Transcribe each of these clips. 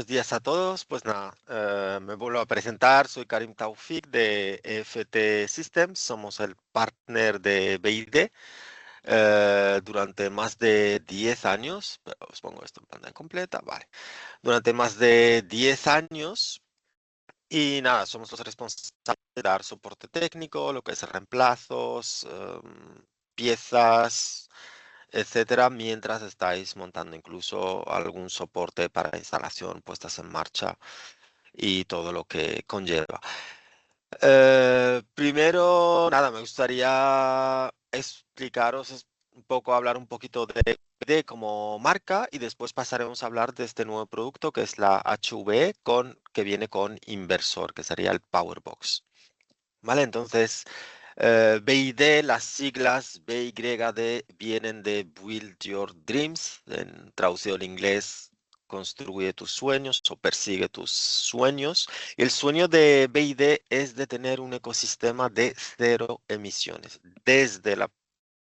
buenos días a todos. Pues nada, me vuelvo a presentar. Soy Karim Taufik de EFT Systems. Somos el partner de BID durante más de 10 años. Pero os pongo esto en pantalla completa. Vale. Durante más de 10 años. Y nada, somos los responsables de dar soporte técnico, lo que es reemplazos, piezas, etcétera, mientras estáis montando incluso algún soporte para instalación, puestas en marcha y todo lo que conlleva. Primero, nada, me gustaría explicaros un poco, hablar un poquito de como marca y después pasaremos a hablar de este nuevo producto que es la HV que viene con inversor, que sería el Powerbox. Vale, entonces BID, las siglas BYD vienen de Build Your Dreams, en traducido en inglés, construye tus sueños o persigue tus sueños. Y el sueño de BID es de tener un ecosistema de cero emisiones, desde la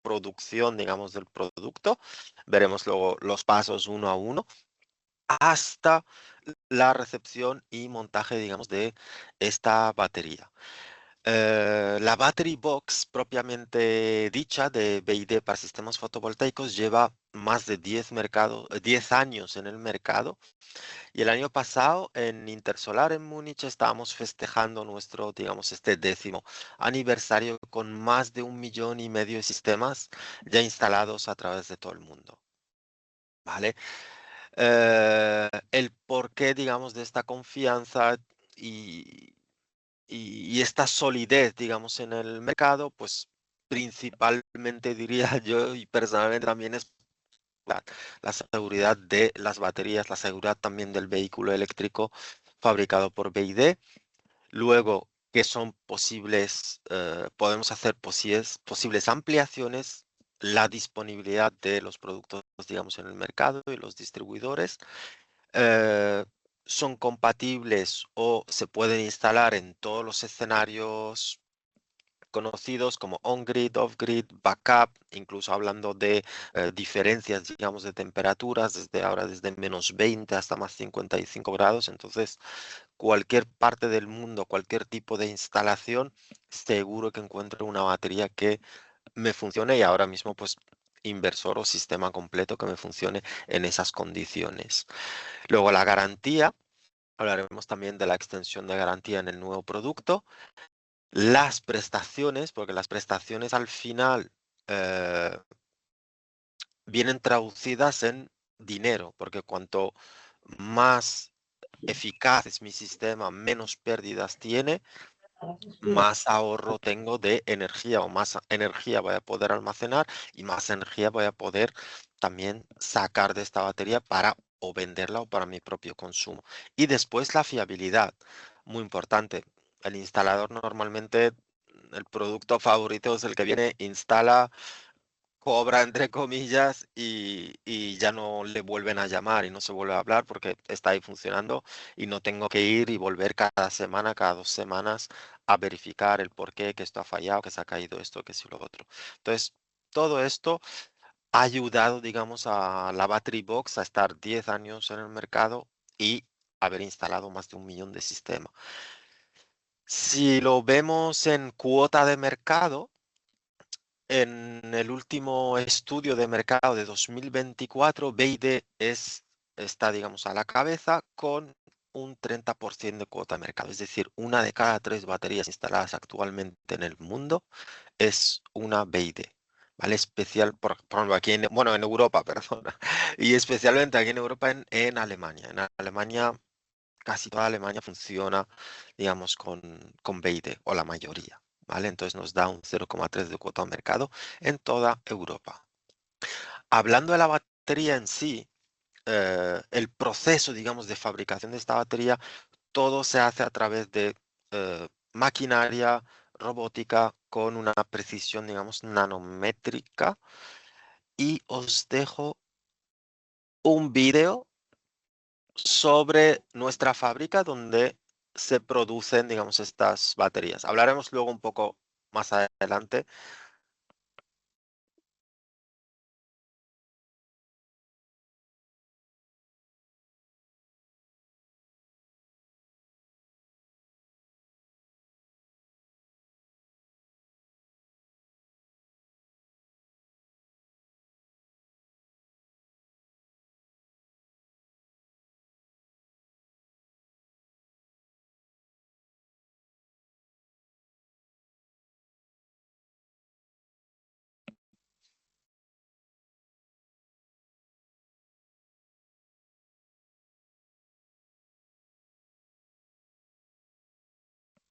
producción, digamos, del producto, veremos luego los pasos uno a uno, hasta la recepción y montaje, digamos, de esta batería. La Battery Box propiamente dicha de BID para sistemas fotovoltaicos lleva más de 10 años en el mercado, y el año pasado en Intersolar en Múnich estábamos festejando nuestro, digamos, este 10º aniversario con más de 1,5 millones de sistemas ya instalados a través de todo el mundo. ¿Vale? El porqué, digamos, de esta confianza y y esta solidez, digamos, en el mercado, pues principalmente diría yo y personalmente también es la, la seguridad de las baterías, la seguridad también del vehículo eléctrico fabricado por BYD. Luego, que son posibles, podemos hacer posibles ampliaciones, la disponibilidad de los productos, digamos, en el mercado y los distribuidores. eh, Son compatibles o se pueden instalar en todos los escenarios conocidos como on-grid, off-grid, backup, incluso hablando de diferencias, digamos, de temperaturas, desde -20 hasta más 55 grados. Entonces, cualquier parte del mundo, cualquier tipo de instalación, seguro que encuentro una batería que me funcione, y ahora mismo, pues, inversor o sistema completo que me funcione en esas condiciones. Luego, la garantía. Hablaremos también de la extensión de garantía en el nuevo producto. Las prestaciones, porque las prestaciones al final eh, vienen traducidas en dinero, porque cuanto más eficaz es mi sistema, menos pérdidas tiene, más ahorro tengo de energía, o más energía voy a poder almacenar y más energía voy a poder también sacar de esta batería para o venderla o para mi propio consumo. Y después la fiabilidad, muy importante. El instalador normalmente, el producto favorito es el que viene, instala, cobra entre comillas y ya no le vuelven a llamar y no se vuelve a hablar porque está ahí funcionando, y no tengo que ir y volver cada semana, cada 2 semanas a verificar el por qué, que esto ha fallado, que se ha caído esto, que sí lo otro. Entonces, todo esto ha ayudado, digamos, a la Battery Box a estar 10 años en el mercado y haber instalado más de 1 millón de sistemas. Si lo vemos en cuota de mercado, en el último estudio de mercado de 2024, BYD está, digamos, a la cabeza con un 30% de cuota de mercado. Es decir, una de cada 3 baterías instaladas actualmente en el mundo es una BYD. ¿Vale? Especial, por ejemplo, aquí bueno, en Europa, perdona. Y especialmente aquí en Europa, en Alemania. En Alemania, casi toda Alemania funciona, digamos, con BYD, o la mayoría. ¿Vale? Entonces nos da un 0,3 de cuota de mercado en toda Europa. Hablando de la batería en sí, el proceso, digamos, de fabricación de esta batería, todo se hace a través de maquinaria robótica con una precisión, digamos, nanométrica. Y os dejo un vídeo sobre nuestra fábrica donde se producen, digamos, estas baterías. Hablaremos luego un poco más adelante.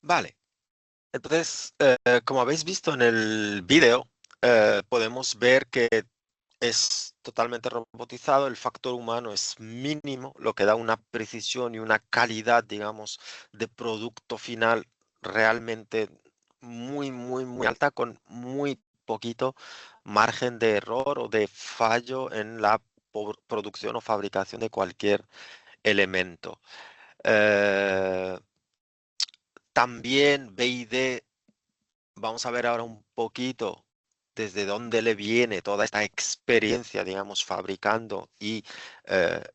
Vale. Entonces, como habéis visto en el vídeo, podemos ver que es totalmente robotizado, el factor humano es mínimo, lo que da una precisión y una calidad, digamos, de producto final realmente muy, muy, muy alta, con muy poquito margen de error o de fallo en la producción o fabricación de cualquier elemento. Eh, También BID. Vamos a ver ahora un poquito desde dónde le viene toda esta experiencia, digamos, fabricando y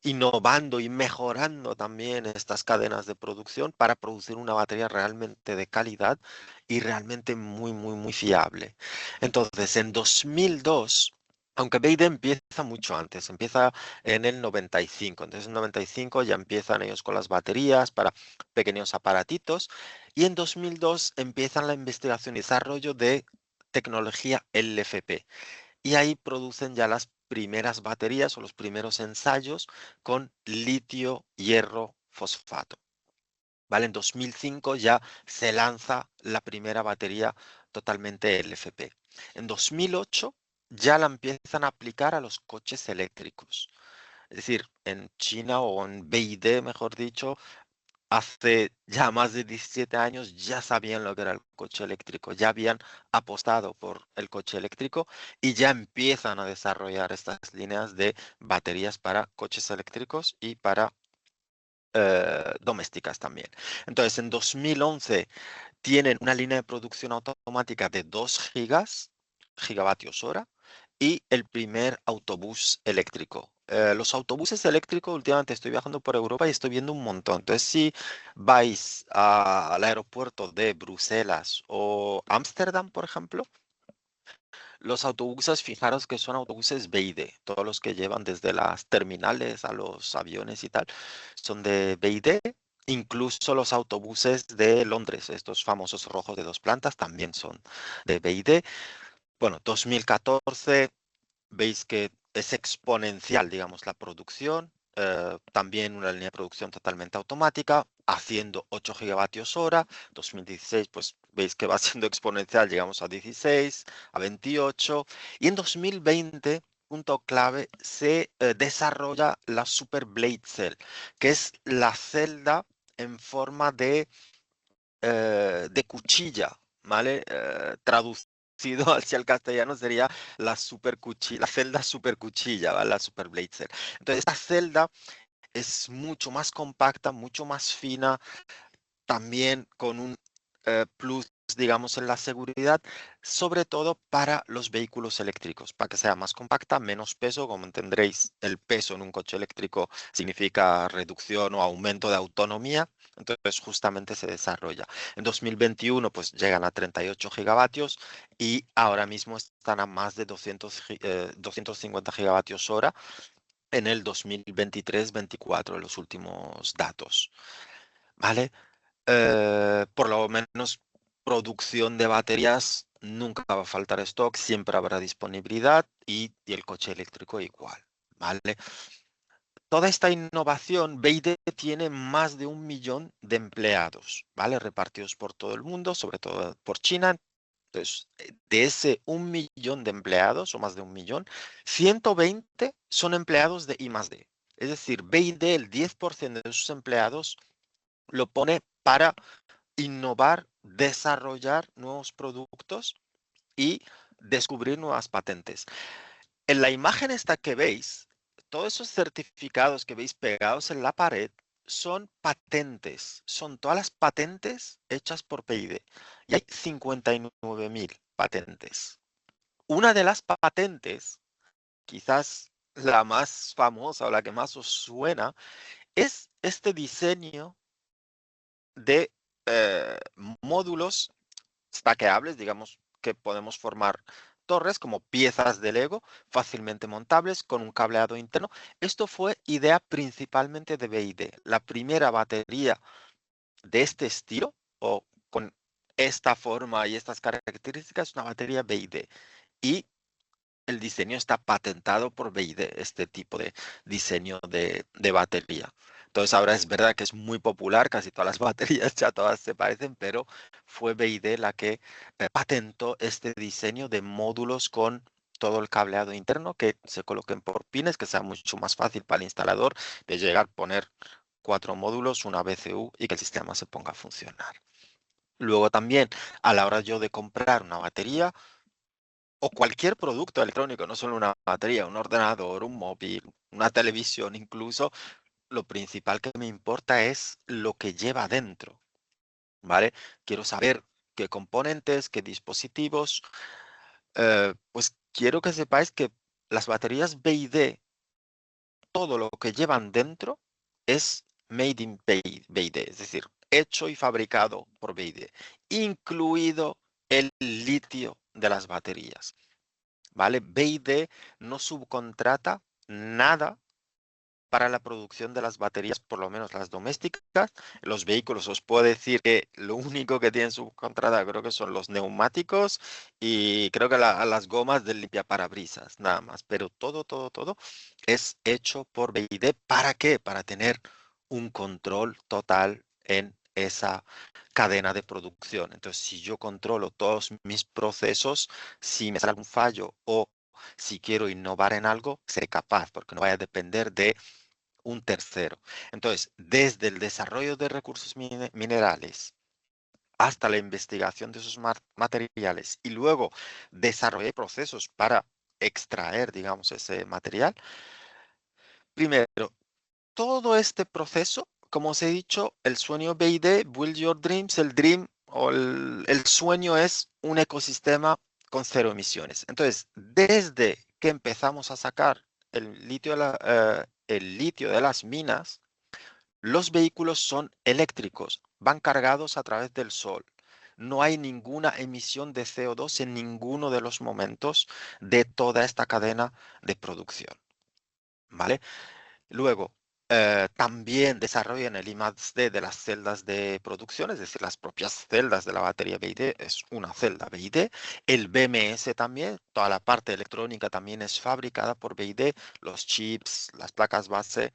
innovando y mejorando también estas cadenas de producción para producir una batería realmente de calidad y realmente muy, muy, muy fiable. Entonces, en 2002, aunque BYD empieza mucho antes, empieza en el 95. Entonces, en 95 ya empiezan ellos con las baterías para pequeños aparatitos y en 2002 empiezan la investigación y desarrollo de tecnología LFP. Y ahí producen ya las primeras baterías o los primeros ensayos con litio, hierro, fosfato. ¿Vale? En 2005 ya se lanza la primera batería totalmente LFP. En 2008 ya la empiezan a aplicar a los coches eléctricos. Es decir, en China o en BYD, mejor dicho, hace ya más de 17 años ya sabían lo que era el coche eléctrico, ya habían apostado por el coche eléctrico y ya empiezan a desarrollar estas líneas de baterías para coches eléctricos y para domésticas también. Entonces, en 2011 tienen una línea de producción automática de 2 gigavatios hora y el primer autobús eléctrico. Los autobuses eléctricos, últimamente estoy viajando por Europa y estoy viendo un montón. Entonces, si vais al aeropuerto de Bruselas o Ámsterdam, por ejemplo, los autobuses, fijaros que son autobuses BYD, todos los que llevan desde las terminales a los aviones y tal, son de BYD. Incluso los autobuses de Londres, estos famosos rojos de 2 plantas, también son de BYD. Bueno, 2014, veis que es exponencial, digamos, la producción. También una línea de producción totalmente automática, haciendo 8 gigavatios hora. 2016, pues veis que va siendo exponencial, llegamos a 16, a 28. Y en 2020, punto clave, se desarrolla la Super Blade Cell, que es la celda en forma de cuchilla, ¿vale? Traducido hacia el castellano sería la super cuchilla, la celda super cuchilla, ¿vale? La super blade cell. Entonces, esta celda es mucho más compacta, mucho más fina, también con un plus, digamos, en la seguridad, sobre todo para los vehículos eléctricos, para que sea más compacta, menos peso. Como entenderéis, el peso en un coche eléctrico significa reducción o aumento de autonomía. Entonces, justamente se desarrolla. En 2021, pues llegan a 38 gigavatios y ahora mismo están a más de 250 gigavatios hora en el 2023-24, los últimos datos. ¿Vale? Por lo menos producción de baterías, nunca va a faltar stock, siempre habrá disponibilidad y el coche eléctrico igual, ¿vale? Toda esta innovación, BYD tiene más de 1 millón de empleados, ¿vale? Repartidos por todo el mundo, sobre todo por China. Entonces, de ese 1 millón de empleados, o más de 1 millón, 120 son empleados de I+D. Es decir, BYD, el 10% de sus empleados lo pone para innovar, desarrollar nuevos productos y descubrir nuevas patentes. En la imagen esta que veis, todos esos certificados que veis pegados en la pared son patentes, son todas las patentes hechas por PID y hay 59.000 patentes. Una de las patentes, quizás la más famosa o la que más os suena, es este diseño de módulos stackeables, digamos que podemos formar torres como piezas de Lego fácilmente montables con un cableado interno. Esto fue idea principalmente de BYD. La primera batería de este estilo o con esta forma y estas características es una batería BYD y el diseño está patentado por BYD, este tipo de diseño de batería. Entonces ahora es verdad que es muy popular, casi todas las baterías ya todas se parecen, pero fue BYD la que patentó este diseño de módulos con todo el cableado interno que se coloquen por pines, que sea mucho más fácil para el instalador de llegar, poner 4 módulos, una BCU y que el sistema se ponga a funcionar. Luego también, a la hora yo de comprar una batería o cualquier producto electrónico, no solo una batería, un ordenador, un móvil, una televisión incluso, lo principal que me importa es lo que lleva dentro, ¿vale? Quiero saber qué componentes, qué dispositivos. Pues quiero que sepáis que las baterías BYD, todo lo que llevan dentro es made in BYD, es decir, hecho y fabricado por BYD, incluido el litio de las baterías, ¿vale? BYD no subcontrata nada para la producción de las baterías, por lo menos las domésticas. Los vehículos, os puedo decir que lo único que tienen subcontratada creo que son los neumáticos y creo que las gomas del limpiaparabrisas, nada más. Pero todo es hecho por BYD. ¿Para qué? Para tener un control total en esa cadena de producción. Entonces, si yo controlo todos mis procesos, si me sale algún fallo o si quiero innovar en algo, seré capaz, porque no voy a depender de un tercero. Entonces, desde el desarrollo de recursos minerales hasta la investigación de esos materiales y luego desarrollar procesos para extraer, digamos, ese material. Primero, todo este proceso, como os he dicho, el sueño BID, Build Your Dreams, el Dream o el sueño es un ecosistema con 0 emisiones. Entonces, desde que empezamos a sacar el litio de las minas, los vehículos son eléctricos, van cargados a través del sol. No hay ninguna emisión de CO2 en ninguno de los momentos de toda esta cadena de producción, ¿vale? Luego, también desarrollan el I+D de las celdas de producción, es decir, las propias celdas de la batería BID es una celda BID. El BMS también, toda la parte electrónica también es fabricada por BID, los chips, las placas base.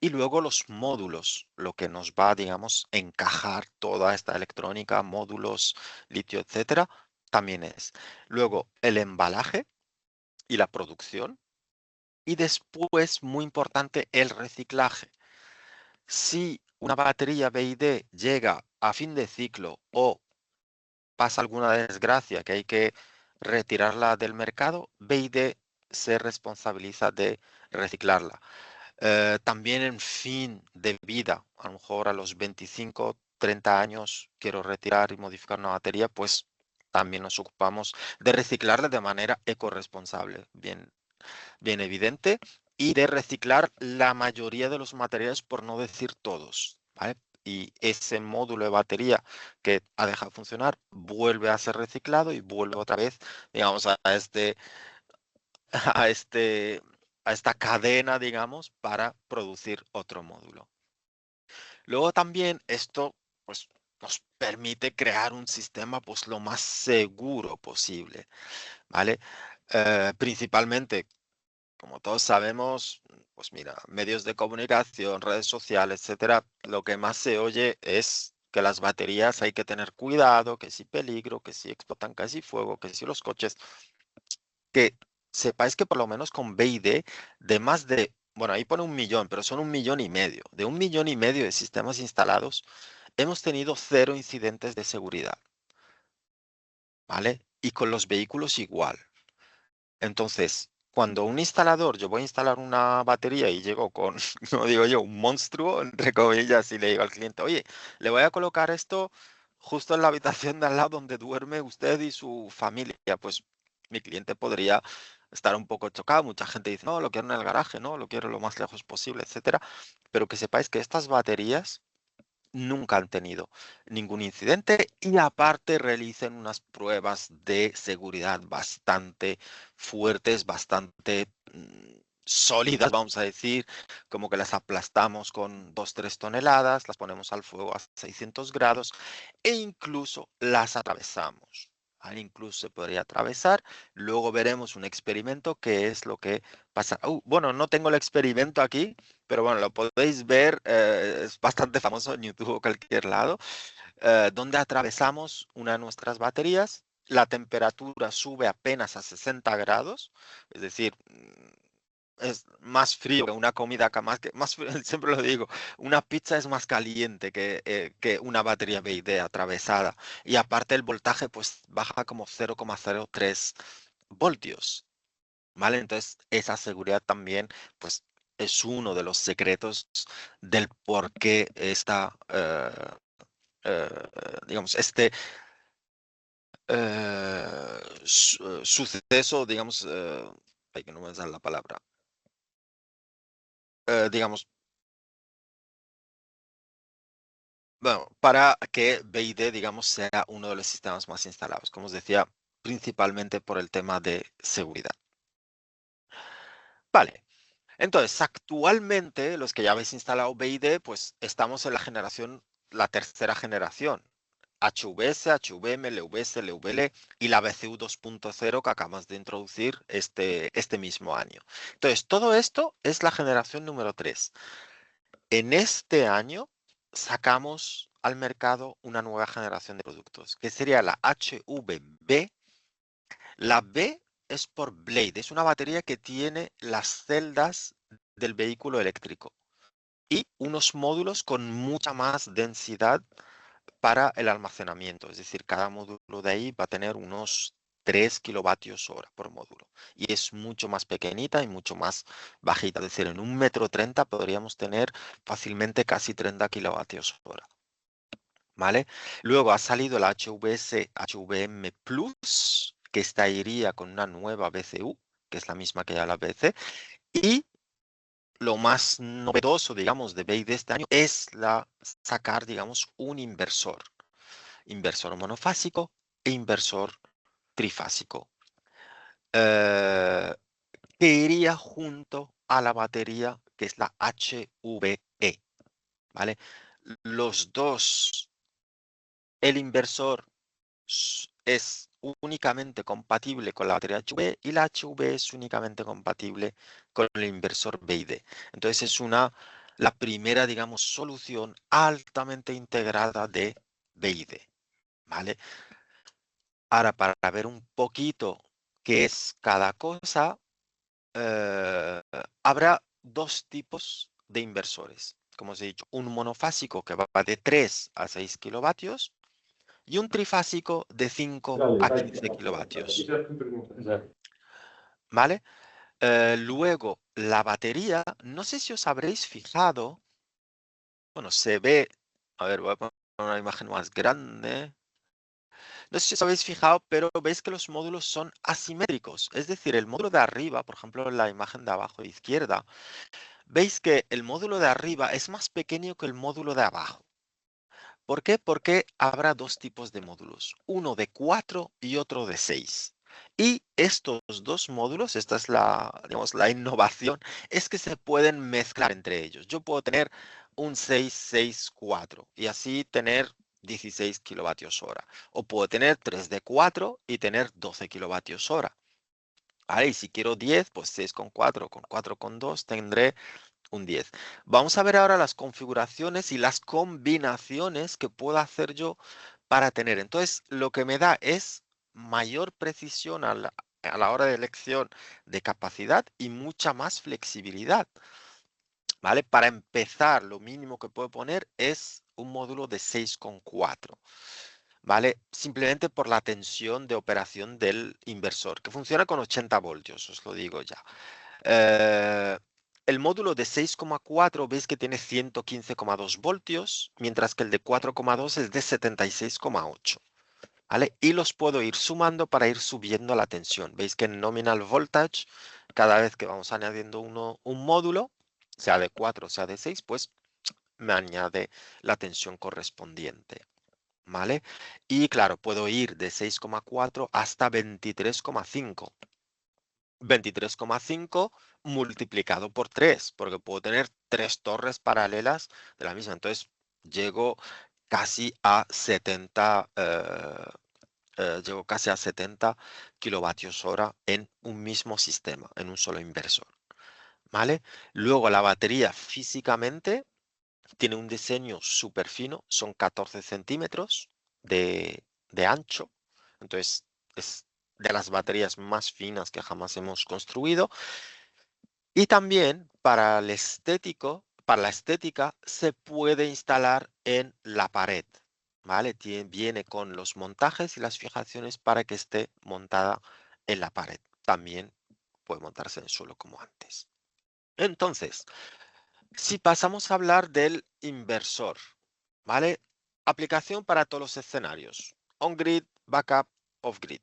Y luego los módulos, lo que nos va, digamos, encajar toda esta electrónica, módulos, litio, etcétera, también es. Luego el embalaje y la producción. Y después, muy importante, el reciclaje. Si una batería BID llega a fin de ciclo o pasa alguna desgracia que hay que retirarla del mercado, BID se responsabiliza de reciclarla. También en fin de vida, a lo mejor a los 25, 30 años quiero retirar y modificar una batería, pues también nos ocupamos de reciclarla de manera ecorresponsable, bien evidente, y de reciclar la mayoría de los materiales, por no decir todos, ¿vale? Y ese módulo de batería que ha dejado de funcionar vuelve a ser reciclado y vuelve otra vez, digamos, a este, a esta cadena, digamos, para producir otro módulo. Luego también esto, pues, nos permite crear un sistema, pues, lo más seguro posible, ¿vale? Principalmente, como todos sabemos, pues mira, medios de comunicación, redes sociales, etcétera, lo que más se oye es que las baterías hay que tener cuidado, que si peligro, que si explotan casi fuego, que si los coches, que sepáis que por lo menos con BID, de más de, bueno, ahí pone 1 millón, pero son 1,5 millones. De 1,5 millones de sistemas instalados, hemos tenido 0 incidentes de seguridad, ¿vale? Y con los vehículos igual. Entonces, cuando un instalador, yo voy a instalar una batería y llego con, no digo yo, un monstruo, entre comillas, y le digo al cliente, oye, le voy a colocar esto justo en la habitación de al lado donde duerme usted y su familia, pues mi cliente podría estar un poco chocado. Mucha gente dice, no, lo quiero en el garaje, no, lo quiero lo más lejos posible, etcétera. Pero que sepáis que estas baterías nunca han tenido ningún incidente y aparte realicen unas pruebas de seguridad bastante fuertes, bastante sólidas, vamos a decir, como que las aplastamos con 2, 3 toneladas, las ponemos al fuego a 600 grados e incluso las atravesamos. ¿Vale? Incluso se podría atravesar. Luego veremos un experimento que es lo que pasa. Bueno, no tengo el experimento aquí, pero bueno, lo podéis ver, es bastante famoso en YouTube o cualquier lado, donde atravesamos una de nuestras baterías, la temperatura sube apenas a 60 grados, es decir, es más frío que una comida, más siempre lo digo, una pizza es más caliente que una batería BID atravesada. Y aparte el voltaje pues baja como 0,03 voltios, ¿vale? Entonces esa seguridad también pues es uno de los secretos del por qué eh, digamos, suceso, digamos, ay, que no me sale la palabra, digamos, bueno, para que BID, digamos, sea uno de los sistemas más instalados, como os decía, principalmente por el tema de seguridad. Vale, entonces, actualmente, los que ya habéis instalado BID, pues estamos en la tercera generación. HVS, HVM, LVS, LVL y la BCU 2.0 que acabamos de introducir este mismo año. Entonces, todo esto es la generación número 3. En este año sacamos al mercado una nueva generación de productos, que sería la HVB. La B es por Blade, es una batería que tiene las celdas del vehículo eléctrico y unos módulos con mucha más densidad para el almacenamiento. Es decir, cada módulo de ahí va a tener unos 3 kilovatios hora por módulo. Y es mucho más pequeñita y mucho más bajita. Es decir, en 1,30 m podríamos tener fácilmente casi 30 kilovatios hora. ¿Vale? Luego ha salido la HVS HVM Plus, que estaría con una nueva BCU, que es la misma que ya la BC. Y lo más novedoso, digamos, de BEI de este año es sacar, digamos, un inversor monofásico e inversor trifásico, eh, que iría junto a la batería que es la HVE, ¿vale? Los dos, el inversor es únicamente compatible con la batería HV y la HV es únicamente compatible con el inversor BID. Entonces es la primera, digamos, solución altamente integrada de BID, ¿vale? Ahora, para ver un poquito qué es cada cosa, eh, habrá dos tipos de inversores. Como os he dicho, un monofásico que va de 3 a 6 kilovatios y un trifásico de 5 a 15 kilovatios. ¿Vale? Luego, la batería, no sé si os habréis fijado, bueno, se ve, a ver, voy a poner una imagen más grande. No sé si os habéis fijado, pero veis que los módulos son asimétricos. Es decir, el módulo de arriba, por ejemplo, en la imagen de abajo izquierda, veis que el módulo de arriba es más pequeño que el módulo de abajo. ¿Por qué? Porque habrá dos tipos de módulos, uno de 4 y otro de 6. Y estos dos módulos, esta es digamos, la innovación, es que se pueden mezclar entre ellos. Yo puedo tener un 6-6-4 y así tener 16 kilovatios hora. O puedo tener 3 de 4 y tener 12 kilovatios hora. ¿Vale? Y si quiero 10, pues 6,4 con 4,2 tendré un 10. Vamos a ver ahora las configuraciones y las combinaciones que puedo hacer yo para tener. Entonces, lo que me da es mayor precisión a la hora de elección de capacidad y mucha más flexibilidad. ¿Vale? Para empezar, lo mínimo que puedo poner es un módulo de 6,4. ¿Vale? Simplemente por la tensión de operación del inversor, que funciona con 80 voltios, os lo digo ya. Eh, el módulo de 6,4 veis que tiene 115,2 voltios, mientras que el de 4,2 es de 76,8. ¿Vale? Y los puedo ir sumando para ir subiendo la tensión. Veis que en nominal voltage, cada vez que vamos añadiendo un módulo, sea de 4 o sea de 6, pues me añade la tensión correspondiente. ¿Vale? Y claro, puedo ir de 6,4 hasta 23,5. 23,5 multiplicado por 3, porque puedo tener 3 torres paralelas de la misma. Entonces, llego casi a 70, llego casi a 70 kilovatios hora en un mismo sistema, en un solo inversor. ¿vale? Luego la batería físicamente tiene un diseño súper fino, son 14 centímetros de ancho, entonces es de las baterías más finas que jamás hemos construido. Y también para la estética se puede instalar en la pared, ¿vale? Viene con los montajes y las fijaciones para que esté montada en la pared. También puede montarse en el suelo como antes. Entonces, si pasamos a hablar del inversor, ¿vale? Aplicación para todos los escenarios. On-grid, backup, off-grid.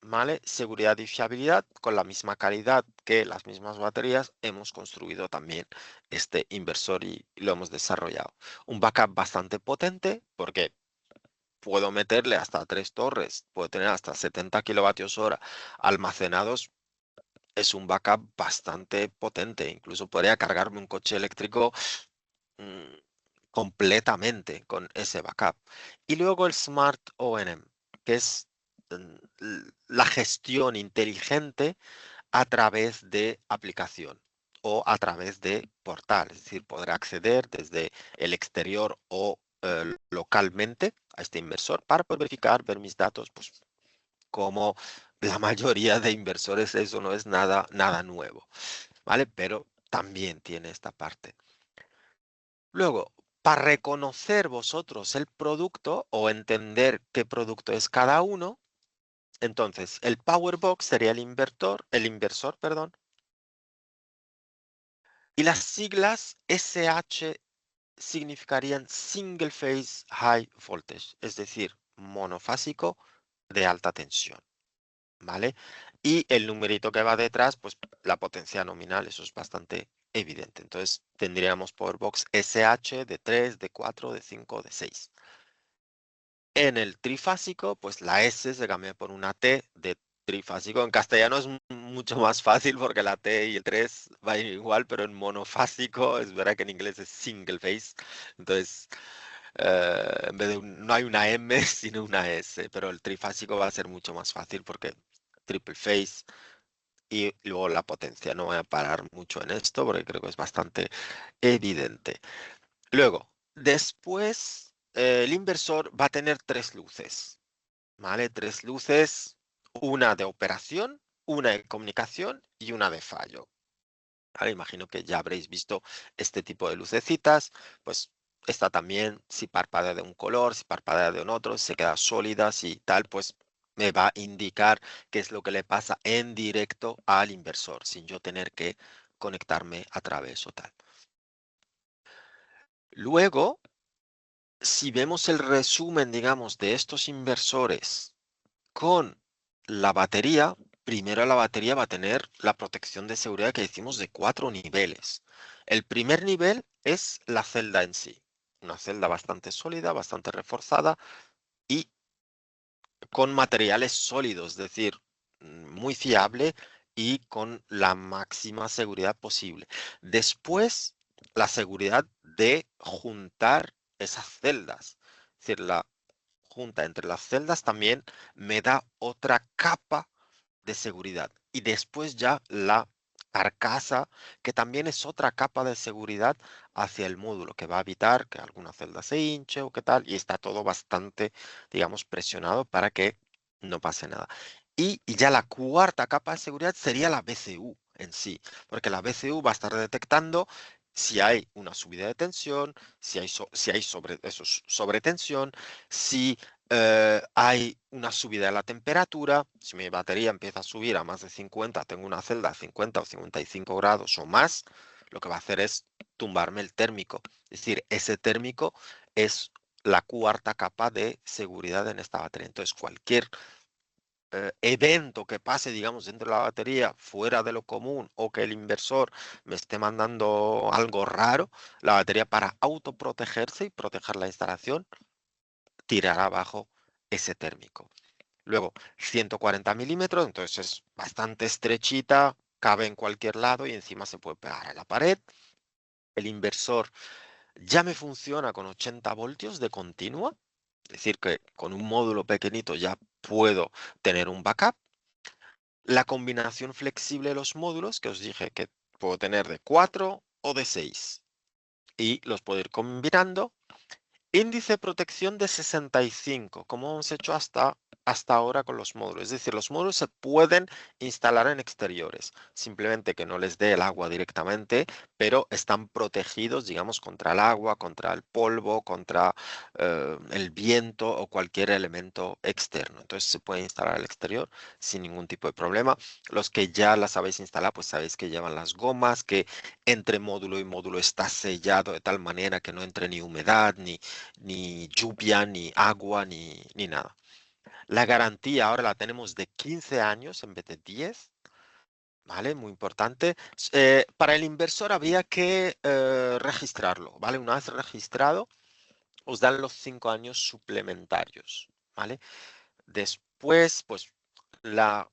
¿Vale? Seguridad y fiabilidad con la misma calidad que las mismas baterías. Hemos construido también este inversor y lo hemos desarrollado. Un backup bastante potente porque puedo meterle hasta 3 torres, puedo tener hasta 70 kilovatios hora almacenados. Es un backup bastante potente. Incluso podría cargarme un coche eléctrico mm, completamente con ese backup. Y luego el Smart ONM, que es la gestión inteligente a través de aplicación o a través de portal. Es decir, podrá acceder desde el exterior o localmente a este inversor para poder verificar, ver mis datos, pues como la mayoría de inversores eso no es nada, nada nuevo, ¿vale? Pero también tiene esta parte. Luego, para reconocer vosotros el producto o entender qué producto es cada uno, entonces el Powerbox sería el inversor, perdón, y las siglas SH significarían Single Phase High Voltage, es decir, monofásico de alta tensión, ¿vale? Y el numerito que va detrás, pues la potencia nominal, eso es bastante evidente. Entonces tendríamos Powerbox SH de 3, de 4, de 5, de 6. En el trifásico, pues la S se cambia por una T de trifásico. En castellano es mucho más fácil porque la T y el 3 van igual, pero en monofásico es verdad que en inglés es single phase. Entonces, en vez de no hay una M, sino una S, pero el trifásico va a ser mucho más fácil porque triple phase y luego la potencia. No voy a parar mucho en esto porque creo que es bastante evidente. Luego, después, el inversor va a tener 3 luces, ¿vale? 3 luces, una de operación, una de comunicación y una de fallo. ¿Vale? Imagino que ya habréis visto este tipo de lucecitas, pues esta también, si parpadea de un color, si parpadea de un otro, si se queda sólida, si tal, pues me va a indicar qué es lo que le pasa en directo al inversor, sin yo tener que conectarme a través o tal. Luego, si vemos el resumen, digamos, de estos inversores con la batería, primero la batería va a tener la protección de seguridad que decimos de 4 niveles. El primer nivel es la celda en sí, una celda bastante sólida, bastante reforzada y con materiales sólidos, es decir, muy fiable y con la máxima seguridad posible. Después, la seguridad de juntar esas celdas, es decir, la junta entre las celdas también me da otra capa de seguridad. Y después ya la carcasa, que también es otra capa de seguridad hacia el módulo, que va a evitar que alguna celda se hinche o qué tal, y está todo bastante, digamos, presionado para que no pase nada. Y ya la cuarta capa de seguridad sería la BCU en sí, porque la BCU va a estar detectando si hay una subida de tensión, si hay sobretensión, si hay una subida de la temperatura. Si mi batería empieza a subir a más de 50, tengo una celda a 50 o 55 grados o más, lo que va a hacer es tumbarme el térmico. Es decir, ese térmico es la cuarta capa de seguridad en esta batería. Entonces, cualquier evento que pase, digamos, dentro de la batería fuera de lo común o que el inversor me esté mandando algo raro, la batería para autoprotegerse y proteger la instalación tirará abajo ese térmico. Luego, 140 milímetros, entonces es bastante estrechita, cabe en cualquier lado y encima se puede pegar a la pared. El inversor ya me funciona con 80 voltios de continua, es decir, que con un módulo pequeñito ya puedo tener un backup. La combinación flexible de los módulos, que os dije que puedo tener de 4 o de 6 y los puedo ir combinando. Índice de protección de 65, como hemos hecho hasta ahora con los módulos. Es decir, los módulos se pueden instalar en exteriores, simplemente que no les dé el agua directamente, pero están protegidos, digamos, contra el agua, contra el polvo, contra el viento o cualquier elemento externo. Entonces se puede instalar al exterior sin ningún tipo de problema. Los que ya las habéis instalado, pues sabéis que llevan las gomas, que entre módulo y módulo está sellado de tal manera que no entre ni humedad, ni lluvia, ni agua, ni nada. La garantía ahora la tenemos de 15 años en vez de 10, ¿vale? Muy importante. Para el inversor había que registrarlo, ¿vale? Una vez registrado, os dan los 5 años suplementarios, ¿vale? Después, pues la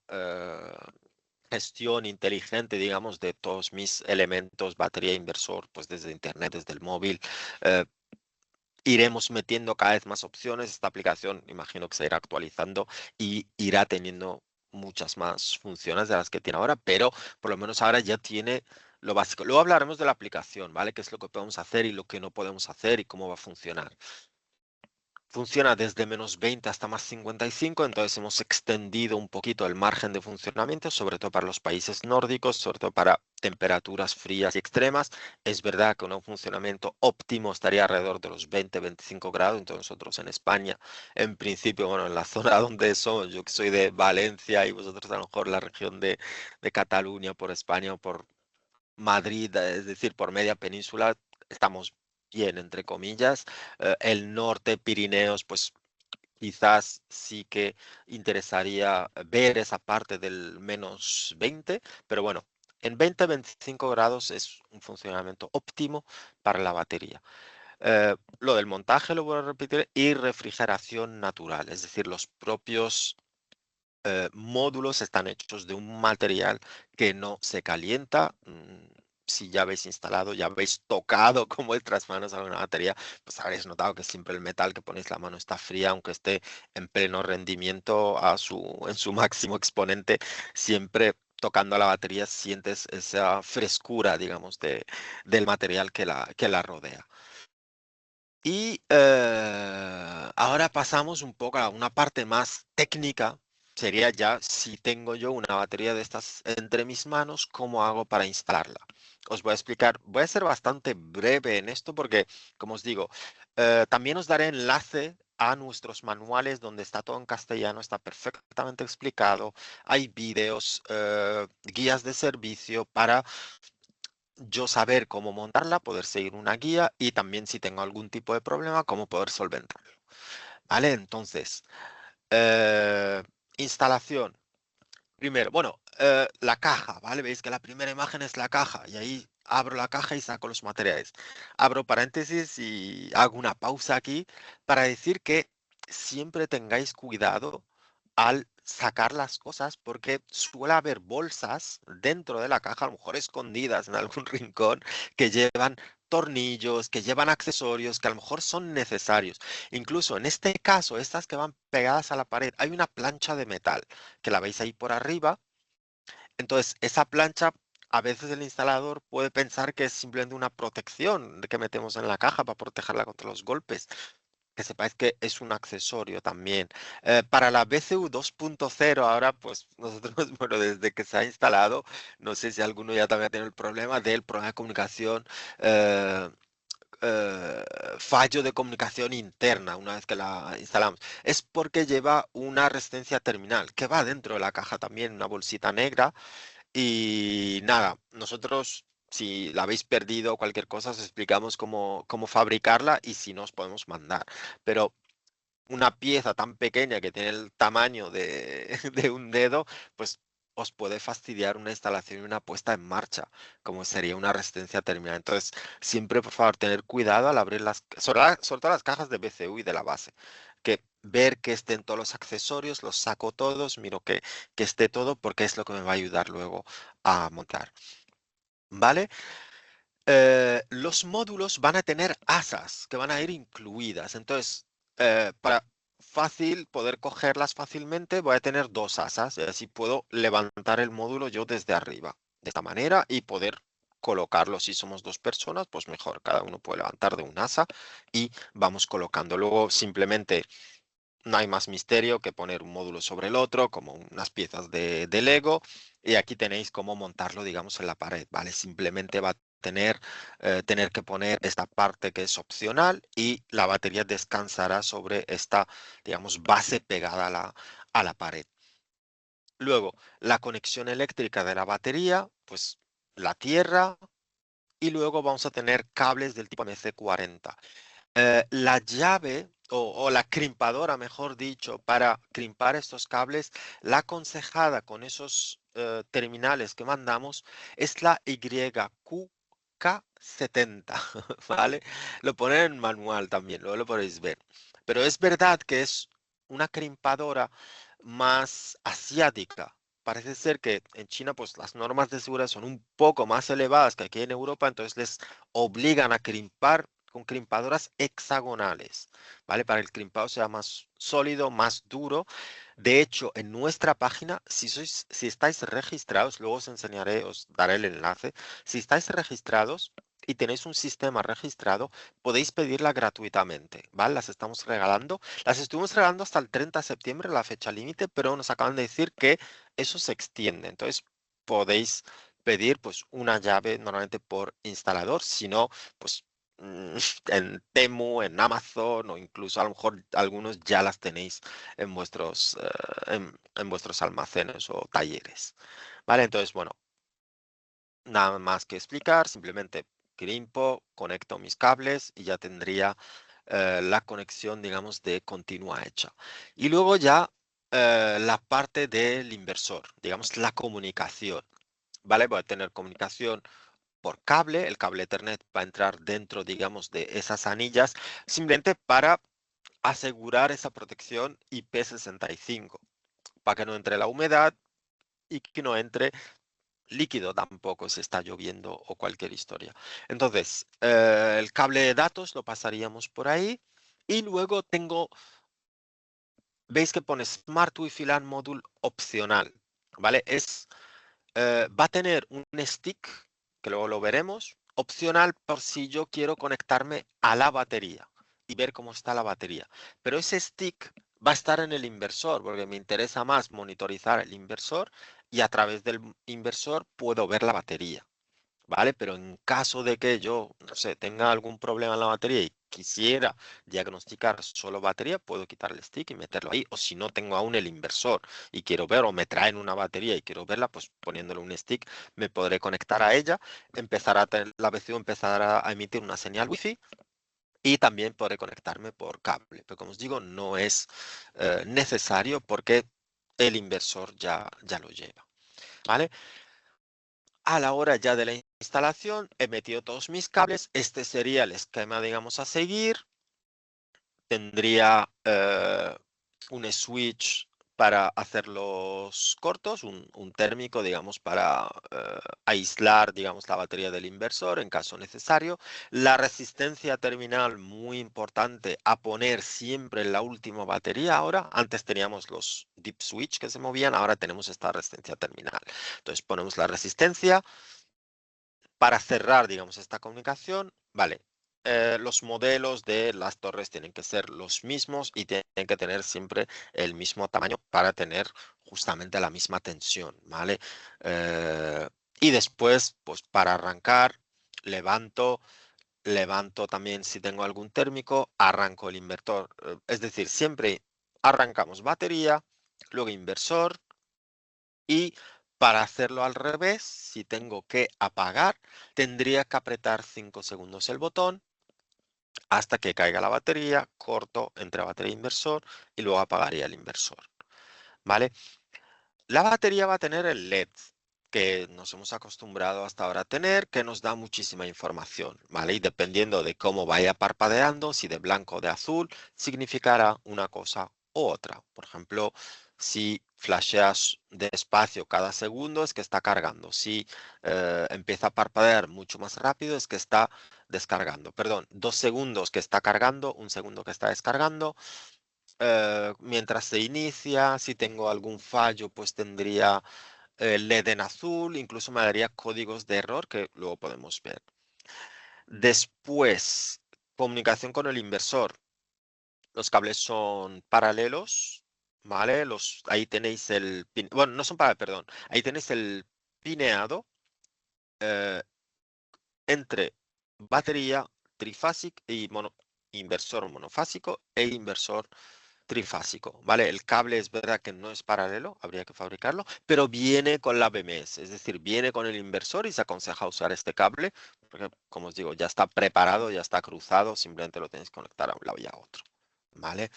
gestión inteligente, digamos, de todos mis elementos, batería, inversor, pues desde internet, desde el móvil, eh, iremos metiendo cada vez más opciones. Esta aplicación, imagino que se irá actualizando y irá teniendo muchas más funciones de las que tiene ahora, pero por lo menos ahora ya tiene lo básico. Luego hablaremos de la aplicación, ¿vale? ¿Qué es lo que podemos hacer y lo que no podemos hacer y cómo va a funcionar? Funciona desde -20 hasta +55, entonces hemos extendido un poquito el margen de funcionamiento, sobre todo para los países nórdicos, sobre todo para temperaturas frías y extremas. Es verdad que un funcionamiento óptimo estaría alrededor de los 20-25 grados, entonces nosotros en España, en principio, bueno, en la zona donde somos, yo que soy de Valencia y vosotros a lo mejor la región de Cataluña por España o por Madrid, es decir, por media península, estamos bien, entre comillas. El norte, Pirineos, pues quizás sí que interesaría ver esa parte del -20, pero bueno, en 20-25 grados es un funcionamiento óptimo para la batería. Lo del montaje, lo voy a repetir, y refrigeración natural, es decir, los propios módulos están hechos de un material que no se calienta. Si ya habéis instalado, ya habéis tocado como el trasmanos a una batería, pues habréis notado que siempre el metal que ponéis la mano está fría, aunque esté en pleno rendimiento en su máximo exponente, siempre tocando a la batería sientes esa frescura, digamos, del material que la rodea. Y ahora pasamos un poco a una parte más técnica. Sería ya si tengo yo una batería de estas entre mis manos, ¿cómo hago para instalarla? Os voy a explicar. Voy a ser bastante breve en esto porque, como os digo, también os daré enlace a nuestros manuales donde está todo en castellano, está perfectamente explicado. Hay vídeos, guías de servicio para yo saber cómo montarla, poder seguir una guía y también si tengo algún tipo de problema, cómo poder solventarlo. ¿Vale? Entonces, eh, instalación. Primero, bueno, la caja, ¿vale? Veis que la primera imagen es la caja y ahí abro la caja y saco los materiales. Abro paréntesis y hago una pausa aquí para decir que siempre tengáis cuidado al sacar las cosas porque suele haber bolsas dentro de la caja, a lo mejor escondidas en algún rincón, que llevan tornillos, que llevan accesorios que a lo mejor son necesarios. Incluso en este caso, estas que van pegadas a la pared, hay una plancha de metal que la veis ahí por arriba. Entonces, esa plancha, a veces el instalador puede pensar que es simplemente una protección que metemos en la caja para protegerla contra los golpes. Que sepáis que es un accesorio también. Para la BCU 2.0, ahora pues nosotros, bueno, desde que se ha instalado, no sé si alguno ya también tiene el problema del problema de comunicación, eh, eh, fallo de comunicación interna una vez que la instalamos. Es porque lleva una resistencia terminal que va dentro de la caja también, una bolsita negra y nada, nosotros, si la habéis perdido o cualquier cosa, os explicamos cómo fabricarla y si no os podemos mandar. Pero una pieza tan pequeña que tiene el tamaño de un dedo, pues os puede fastidiar una instalación y una puesta en marcha, como sería una resistencia terminal. Entonces, siempre, por favor, tener cuidado al abrir sobre todo las cajas de BCU y de la base, que ver que estén todos los accesorios, los saco todos, miro que esté todo, porque es lo que me va a ayudar luego a montar. ¿Vale? Los módulos van a tener asas que van a ir incluidas. Entonces, para fácil poder cogerlas fácilmente, voy a tener dos asas y así puedo levantar el módulo yo desde arriba, de esta manera, y poder colocarlo. Si somos 2 personas, pues mejor, cada uno puede levantar de un asa y vamos colocando. Luego simplemente no hay más misterio que poner un módulo sobre el otro, como unas piezas de Lego, y aquí tenéis cómo montarlo, digamos, en la pared, ¿vale? Simplemente va a tener que poner esta parte que es opcional y la batería descansará sobre esta, digamos, base pegada a la pared. Luego, la conexión eléctrica de la batería, pues la tierra, y luego vamos a tener cables del tipo MC40. La llave o la crimpadora, mejor dicho, para crimpar estos cables, la aconsejada con esos terminales que mandamos es la YQK70, ¿vale? Lo ponen en manual también, luego lo podéis ver. Pero es verdad que es una crimpadora más asiática. Parece ser que en China pues las normas de seguridad son un poco más elevadas que aquí en Europa, entonces les obligan a crimpar con crimpadoras hexagonales, ¿vale? Para que el crimpado sea más sólido, más duro. De hecho, en nuestra página, si estáis registrados, luego os enseñaré, os daré el enlace. Si estáis registrados y tenéis un sistema registrado, podéis pedirla gratuitamente, ¿vale? Las estamos regalando. Las estuvimos regalando hasta el 30 de septiembre, la fecha límite, pero nos acaban de decir que eso se extiende. Entonces, podéis pedir pues una llave normalmente por instalador, si no, pues en Temu, en Amazon o incluso a lo mejor algunos ya las tenéis en vuestros almacenes o talleres. ¿Vale? Entonces, bueno, nada más que explicar, simplemente crimpo, conecto mis cables y ya tendría la conexión, digamos, de continua hecha. Y luego ya la parte del inversor, digamos, la comunicación. ¿Vale? Voy a tener comunicación por cable, el cable Ethernet va a entrar dentro, digamos, de esas anillas, simplemente para asegurar esa protección IP65, para que no entre la humedad y que no entre líquido tampoco si está lloviendo o cualquier historia. Entonces, el cable de datos lo pasaríamos por ahí y luego veis que pone Smart Wi-Fi LAN Module opcional, ¿vale? Va a tener un stick, que luego lo veremos, opcional por si yo quiero conectarme a la batería y ver cómo está la batería. Pero ese stick va a estar en el inversor, porque me interesa más monitorizar el inversor y a través del inversor puedo ver la batería. ¿Vale? Pero en caso de que yo, no sé, tenga algún problema en la batería y quisiera diagnosticar solo batería, puedo quitar el stick y meterlo ahí. O si no tengo aún el inversor y quiero ver, o me traen una batería y quiero verla, pues poniéndole un stick me podré conectar a ella, empezar a tener la BCU, empezar a emitir una señal Wi-Fi. Y también podré conectarme por cable. Pero como os digo, no es necesario porque el inversor ya lo lleva. ¿Vale? A la hora ya de la instalación, he metido todos mis cables. Este sería el esquema, digamos, a seguir. Tendría un switch para hacerlos cortos, un térmico, digamos, para aislar, digamos, la batería del inversor en caso necesario. La resistencia terminal, muy importante, a poner siempre en la última batería ahora. Antes teníamos los deep switch que se movían, ahora tenemos esta resistencia terminal. Entonces ponemos la resistencia para cerrar, digamos, esta comunicación. Vale, los modelos de las torres tienen que ser los mismos y tienen que tener siempre el mismo tamaño para tener justamente la misma tensión, ¿vale? Eh, y después, pues para arrancar, levanto, levanto también si tengo algún térmico, arranco el inversor. Es decir, siempre arrancamos batería, luego inversor, y para hacerlo al revés, si tengo que apagar, tendría que apretar 5 segundos el botón hasta que caiga la batería, corto entre batería e inversor y luego apagaría el inversor. ¿Vale? La batería va a tener el LED que nos hemos acostumbrado hasta ahora a tener, que nos da muchísima información, ¿vale? Y dependiendo de cómo vaya parpadeando, si de blanco o de azul, significará una cosa u otra. Por ejemplo, si flasheas despacio cada segundo, es que está cargando. Si empieza a parpadear mucho más rápido, es que está descargando. Perdón, 2 segundos que está cargando, 1 segundo que está descargando. Mientras se inicia, si tengo algún fallo, pues tendría LED en azul, incluso me daría códigos de error que luego podemos ver. Después, comunicación con el inversor. Los cables son paralelos, ¿vale? Ahí tenéis bueno, no son paralelos, perdón. Ahí tenéis el pineado eh, entre batería trifásico y inversor monofásico e inversor trifásico, ¿vale? El cable es verdad que no es paralelo, habría que fabricarlo, pero viene con la BMS, es decir, viene con el inversor y se aconseja usar este cable, porque como os digo, ya está preparado, ya está cruzado, simplemente lo tenéis que conectar a un lado y a otro, ¿vale?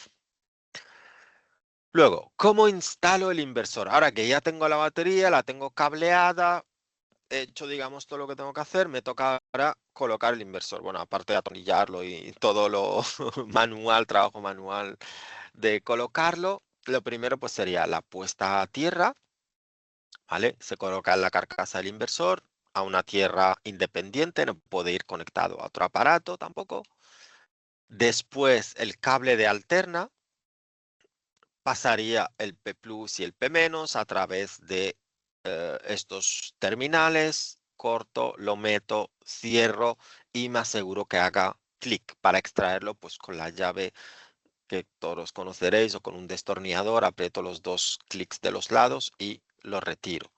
Luego, ¿cómo instalo el inversor? Ahora que ya tengo la batería, la tengo cableada, he hecho, digamos, todo lo que tengo que hacer, me toca ahora colocar el inversor. Bueno, aparte de atornillarlo y todo lo manual, trabajo manual de colocarlo, lo primero pues sería la puesta a tierra, ¿vale? Se coloca en la carcasa del inversor a una tierra independiente, no puede ir conectado a otro aparato tampoco. Después el cable de alterna pasaría el P+ y el P- a través de estos terminales, corto, lo meto, cierro y me aseguro que haga clic para extraerlo pues con la llave que todos conoceréis o con un destornillador, aprieto los dos clics de los lados y lo retiro.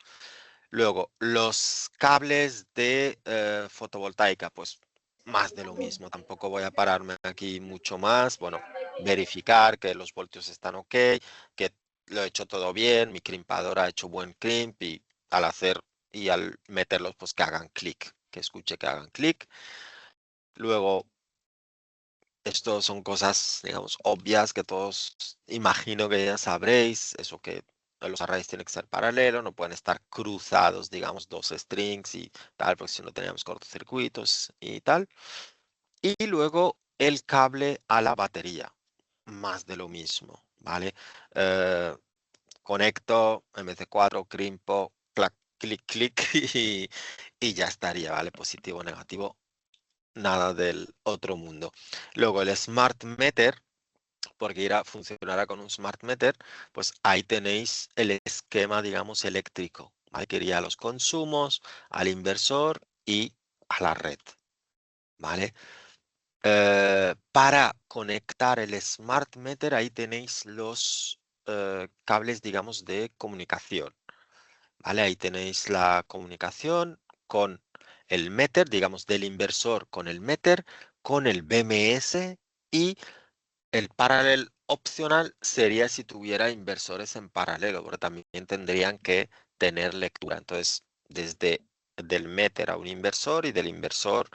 Luego, los cables de fotovoltaica, pues más de lo mismo, tampoco voy a pararme aquí mucho más. Bueno, verificar que los voltios están ok, que lo he hecho todo bien, mi crimpador ha hecho buen crimp y al hacer y al meterlos, pues que hagan clic, que escuche que hagan clic. Luego, esto son cosas, digamos, obvias que todos imagino que ya sabréis. Eso que los arrays tienen que ser paralelos, no pueden estar cruzados, digamos, dos strings y tal, porque si no teníamos cortocircuitos y tal. Y luego el cable a la batería, más de lo mismo, ¿vale? Eh, Conecto MC4, crimpo, clac, clic, clic y ya estaría, ¿vale? Positivo, negativo, nada del otro mundo. Luego el Smart Meter, porque funcionará con un Smart Meter, pues ahí tenéis el esquema, digamos, eléctrico. ¿Vale? Que iría a los consumos, al inversor y a la red. ¿Vale? Para conectar el Smart Meter, ahí tenéis los cables, digamos, de comunicación. ¿Vale? Ahí tenéis la comunicación con el meter, digamos, del inversor con el meter, con el BMS y el paralel opcional sería si tuviera inversores en paralelo, porque también tendrían que tener lectura. Entonces, desde del meter a un inversor y del inversor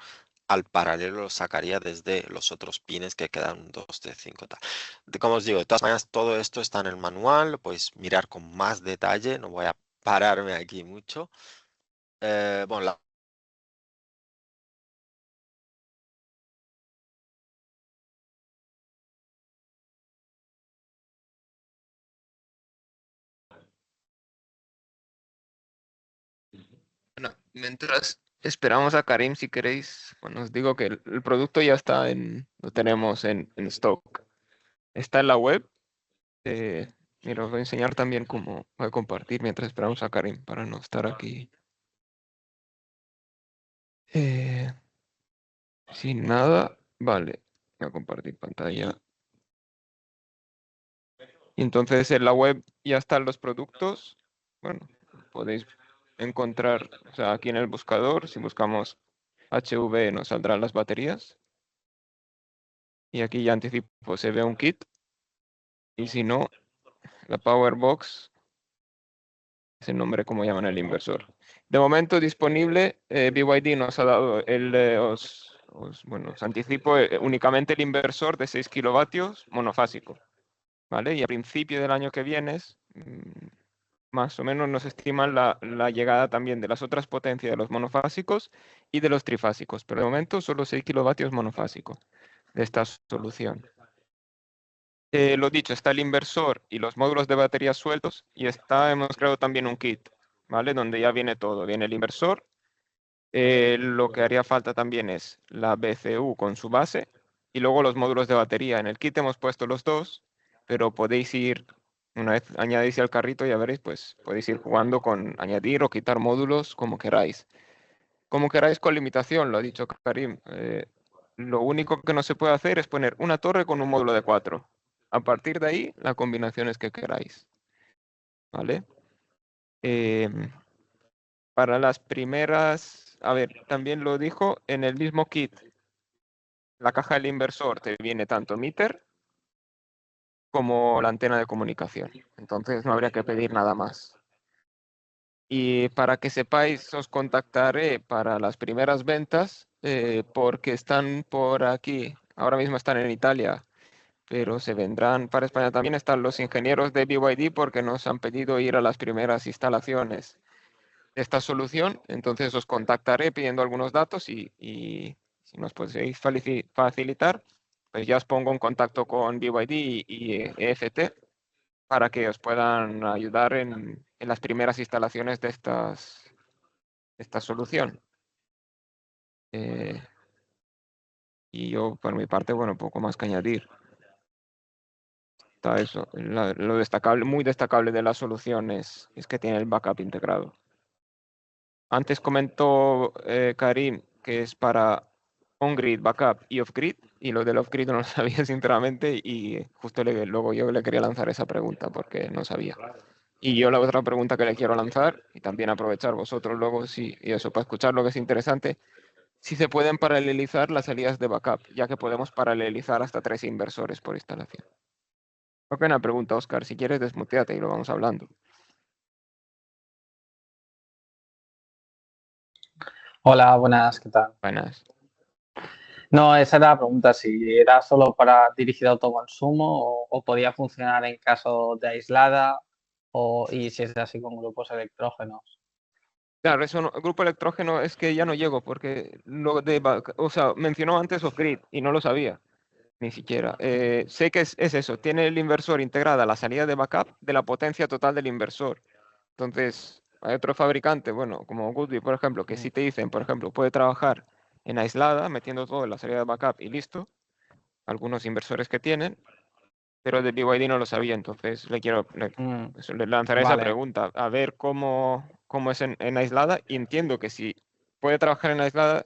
al paralelo lo sacaría desde los otros pines que quedan 2, 3, 5, tal. Como os digo, de todas maneras, todo esto está en el manual, lo podéis mirar con más detalle, no voy a pararme aquí mucho. Bueno, Bueno, mientras esperamos a Karim, si queréis, bueno, os digo que el producto ya está lo tenemos en stock. Está en la web. Mira, os voy a enseñar también cómo voy a compartir mientras esperamos a Karim para no estar aquí eh, sin nada. Vale, voy a compartir pantalla. Y entonces en la web ya están los productos. Bueno, podéis encontrar, o sea, aquí en el buscador, si buscamos HV nos saldrán las baterías. Y aquí ya anticipo, se ve un kit. Y si no, la Powerbox es el nombre como llaman el inversor. De momento disponible, BYD nos ha dado bueno, os anticipo únicamente el inversor de 6 kilovatios monofásico. ¿Vale? Y a principio del año que viene, más o menos nos estiman la llegada también de las otras potencias de los monofásicos y de los trifásicos. Pero de momento solo 6 kilovatios monofásico de esta solución. Lo dicho, está el inversor y los módulos de batería sueltos y hemos creado también un kit, ¿vale? Donde ya viene todo. Viene el inversor. Lo que haría falta también es la BCU con su base y luego los módulos de batería. En el kit hemos puesto los dos, pero podéis ir Una vez añadís al carrito, ya veréis, pues podéis ir jugando con añadir o quitar módulos como queráis. Como queráis con limitación, lo ha dicho Karim. Lo único que no se puede hacer es poner una torre con un módulo de 4. A partir de ahí, la combinación es que queráis. ¿Vale? Para las primeras, a ver, también lo dijo, en el mismo kit, la caja del inversor te viene tanto meter como la antena de comunicación. Entonces no habría que pedir nada más. Y para que sepáis, os contactaré para las primeras ventas porque están por aquí. Ahora mismo están en Italia, pero se vendrán para España también. Están los ingenieros de BYD porque nos han pedido ir a las primeras instalaciones de esta solución. Entonces os contactaré pidiendo algunos datos y si nos podéis facilitar, pues ya os pongo en contacto con BYD y EFT para que os puedan ayudar en las primeras instalaciones de esta solución. Y yo, por mi parte, bueno, poco más que añadir. Está eso. Lo destacable, muy destacable de la solución es que tiene el backup integrado. Antes comentó Karim que es para on-grid, backup y off-grid, y lo del off-grid no lo sabía sinceramente, y justo luego yo le quería lanzar esa pregunta porque no sabía. Y yo la otra pregunta que le quiero lanzar, y también aprovechar vosotros luego, sí, y eso para escuchar lo que es interesante, si se pueden paralelizar las salidas de backup, ya que podemos paralelizar hasta 3 inversores por instalación. Ok, una pregunta, Oscar, si quieres desmuteate y lo vamos hablando. Hola, buenas, ¿qué tal? Buenas. No, esa era la pregunta, si era solo para dirigido a autoconsumo o podía funcionar en caso de aislada y si es así con grupos electrógenos. Claro, eso grupo electrógeno es que ya no llego porque o sea, mencionó antes off-grid y no lo sabía, ni siquiera. Sé que es eso, tiene el inversor integrada la salida de backup de la potencia total del inversor. Entonces, hay otro fabricante, bueno, como Goodby, por ejemplo, que sí te dicen, por ejemplo, puede trabajar en aislada, metiendo todo en la salida de backup y listo. Algunos inversores que tienen, pero de BYD no lo sabía, entonces le lanzaré esa Vale, pregunta, a ver cómo es en aislada, y entiendo que si puede trabajar en aislada,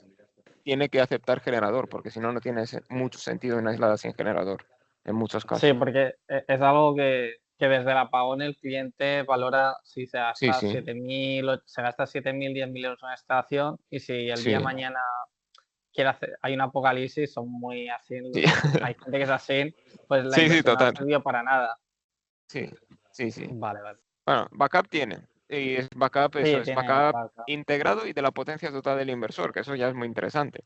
tiene que aceptar generador, porque si no, no tiene mucho sentido en aislada sin generador, en muchos sí, casos. porque es algo que desde el apagón el cliente valora si se Sí, gasta sí, 7.000, se gasta 7.000, 10.000 euros en una instalación y si el día sí, de mañana hay un apocalipsis, son muy así, sí, hay gente que es así, pues la sí, sí, inversión no ha total, servido para nada. sí, sí, sí. Vale, vale. Bueno, backup tiene, y es backup, eso Sí, es tiene backup vaca. integrado y de la potencia total del inversor, que eso ya es muy interesante.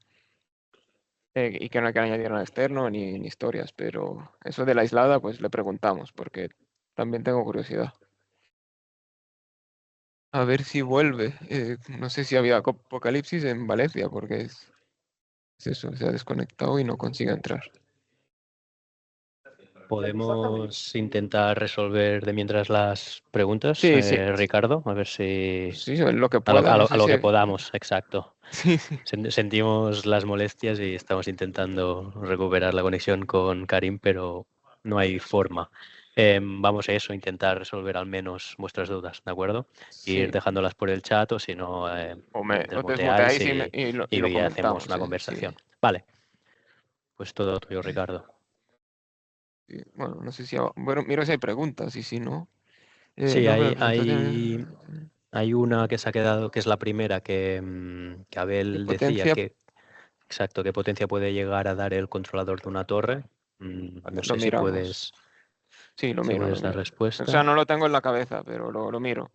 Y que no hay que añadir nada externo ni historias, pero eso de la aislada, pues le preguntamos, porque también tengo curiosidad. A ver si vuelve. No sé si había apocalipsis en Valencia, porque es eso, se ha desconectado y no consigue entrar. Podemos intentar resolver de mientras las preguntas, Sí, sí, Ricardo, a ver si sí, lo que a lo, pueda, a no lo- a sé lo si... que podamos, exacto. Sí, sí, Sentimos las molestias y estamos intentando recuperar la conexión con Karim, pero no hay forma. Vamos a eso, intentar resolver al menos vuestras dudas, ¿de acuerdo? Ir sí. dejándolas por el chat o si no, Os desmuteáis desmuteáis y lo y hacemos comentamos, una sí. conversación. Vale, pues todo tuyo, Ricardo. Sí. Bueno, no sé si... Bueno, miro si hay preguntas y si no... Sí, no veo presentaciones. hay una que se ha quedado, que es la primera, que ¿Qué Abel decía potencia? que, exacto, qué potencia puede llegar a dar el controlador de una torre. Vale, No lo sé miramos. Sí, lo si miro, lo puedes dar miro. O sea, respuesta. no lo tengo en la cabeza, pero lo miro.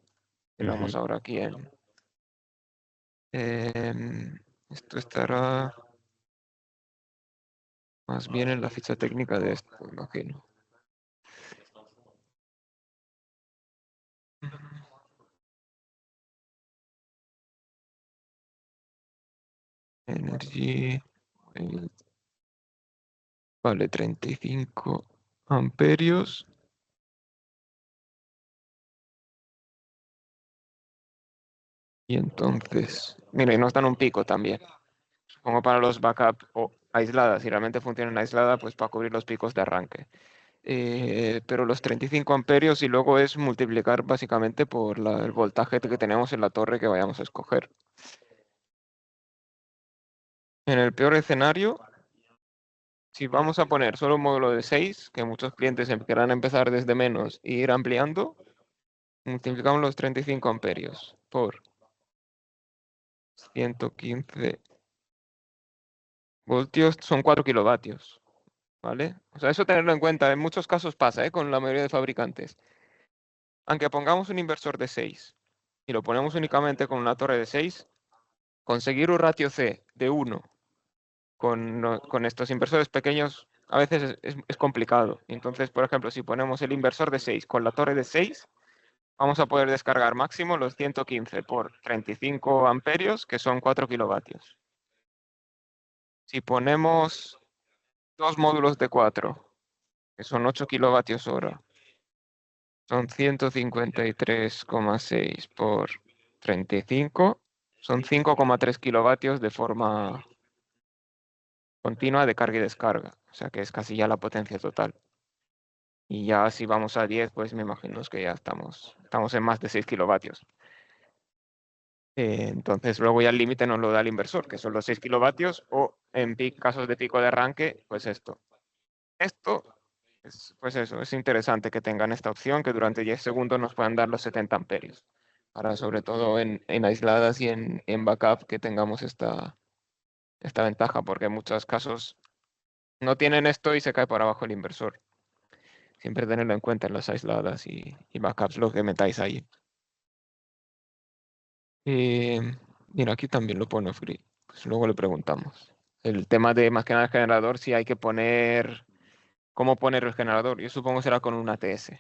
Tenemos Ujú. ahora aquí en... esto estará más bien en la ficha técnica de esto, imagino. Energy... vale, 35 amperios. Y entonces... Mira, y nos dan un pico también. Como para los backup o aisladas. Si realmente funcionan aislada, pues para cubrir los picos de arranque. pero los 35 amperios y luego es multiplicar básicamente por el voltaje que tenemos en la torre que vayamos a escoger. En el peor escenario, si vamos a poner solo un módulo de 6, que muchos clientes querrán empezar desde menos e ir ampliando, multiplicamos los 35 amperios por 115 voltios, son 4 kilovatios, ¿vale? O sea, eso tenerlo en cuenta, en muchos casos pasa, con la mayoría de fabricantes. Aunque pongamos un inversor de 6 y lo ponemos únicamente con una torre de 6, conseguir un ratio C de 1 con estos inversores pequeños a veces es complicado. Entonces, por ejemplo, si ponemos el inversor de 6 con la torre de 6, vamos a poder descargar máximo los 115 por 35 amperios, que son 4 kilovatios. Si ponemos dos módulos de 4, que son 8 kilovatios hora, son 153,6 por 35, son 5,3 kilovatios de forma continua de carga y descarga. O sea que es casi ya la potencia total. Y ya si vamos a 10, pues me imagino que ya estamos en más de 6 kilovatios. Entonces luego ya el límite nos lo da el inversor, que son los 6 kilovatios, o en casos de pico de arranque, pues esto. Esto, pues eso, es interesante que tengan esta opción, que durante 10 segundos nos puedan dar los 70 amperios. Para sobre todo en aisladas y en backup que tengamos esta ventaja, porque en muchos casos no tienen esto y se cae por abajo el inversor. Siempre tenerlo en cuenta en las aisladas y backups, lo que metáis ahí. Mira, aquí también lo pone off-grid. Pues luego le preguntamos. El tema de más que nada el generador, si hay que poner... ¿Cómo poner el generador? Yo supongo será con un ATS.